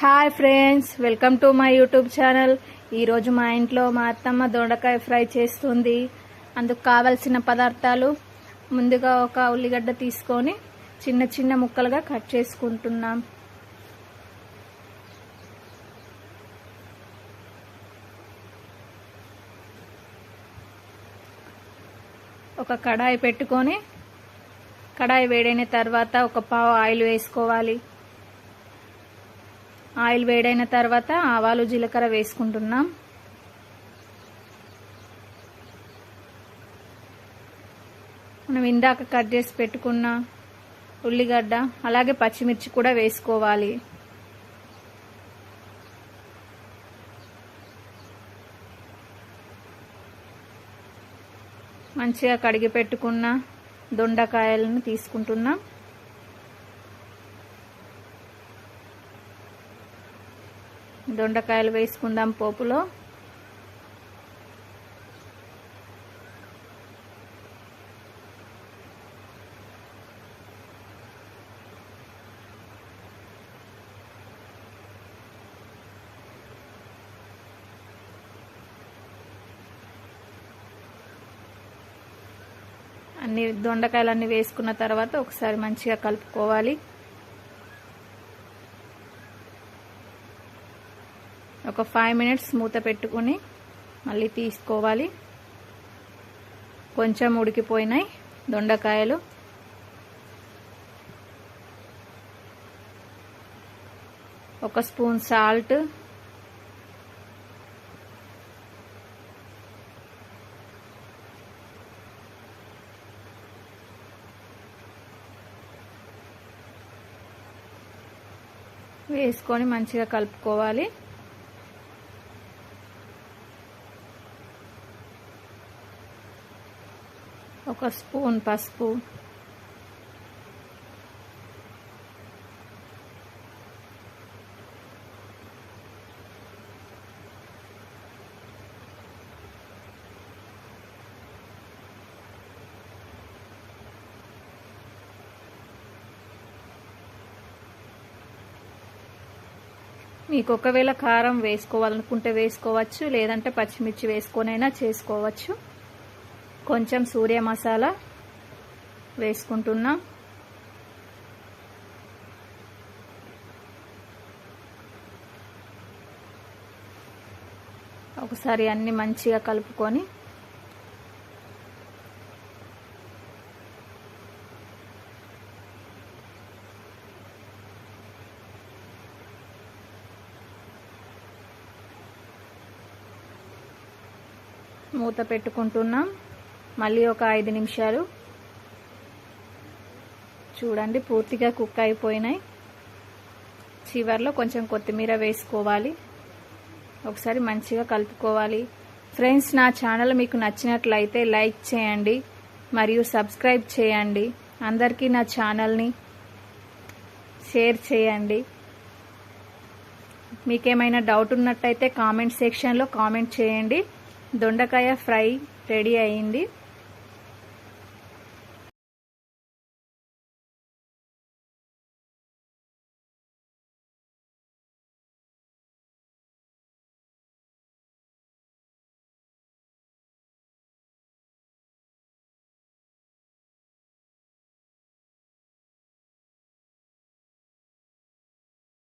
Hi friends, welcome to my YouTube channel. ఈరోజు మా ఇంట్లో మా అత్తమ్మ దొండకాయ ఫ్రై చేస్తుంది. అందుకు కావలసిన పదార్థాలు: ముందుగా ఒక ఉల్లిగడ్డ తీసుకొని చిన్న చిన్న ముక్కలుగా కట్ చేసుకుంటున్నాం. ఒక కడాయి పెట్టుకొని కడాయి వేడైన తర్వాత ఒక పావు ఆయిల్ వేసుకోవాలి. ఆయిల్ వేడైన తర్వాత ఆవాలు జీలకర్ర వేసుకుంటున్నాం. మనం ఇందాక కట్ చేసి పెట్టుకున్న ఉల్లిగడ్డ అలాగే పచ్చిమిర్చి కూడా వేసుకోవాలి. మంచిగా కడిగి పెట్టుకున్న దొండకాయలను తీసుకుంటున్నాం. దొండకాయలు వేసుకుందాం పోపులో. అన్ని దొండకాయలన్నీ వేసుకున్న తర్వాత ఒకసారి మంచిగా కలుపుకోవాలి. ఒక 5 మినిట్స్ మూత పెట్టుకొని మళ్ళీ తీసుకోవాలి. కొంచెం ఉడికిపోయినాయి దొండకాయలు. ఒక స్పూన్ సాల్ట్, వేసుకొని మంచిగా కలుపుకోవాలి. ఒక స్పూన్ పసుపు, మీకు ఒకవేళ కారం వేసుకోవాలనుకుంటే వేసుకోవచ్చు, లేదంటే పచ్చిమిర్చి వేసుకొనైనా చేసుకోవచ్చు. కొంచెం సూర్య మసాలా వేసుకుంటున్నాం. ఒకసారి అన్ని మంచిగా కలుపుకొని మూత పెట్టుకుంటున్నాం. మళ్ళీ ఒక 5 నిమిషాలు. చూడండి, పూర్తిగా కుక్ అయిపోయినాయి. చివర్లో కొంచెం కొత్తిమీర వేసుకోవాలి. ఒకసారి మంచిగా కలుపుకోవాలి. ఫ్రెండ్స్, నా ఛానల్ మీకు నచ్చినట్లయితే లైక్ చేయండి మరియు సబ్స్క్రైబ్ చేయండి. అందరికీ నా ఛానల్ని షేర్ చేయండి. మీకేమైనా డౌట్ ఉన్నట్టయితే కామెంట్ సెక్షన్లో కామెంట్ చేయండి. దొండకాయ ఫ్రై రెడీ అయింది.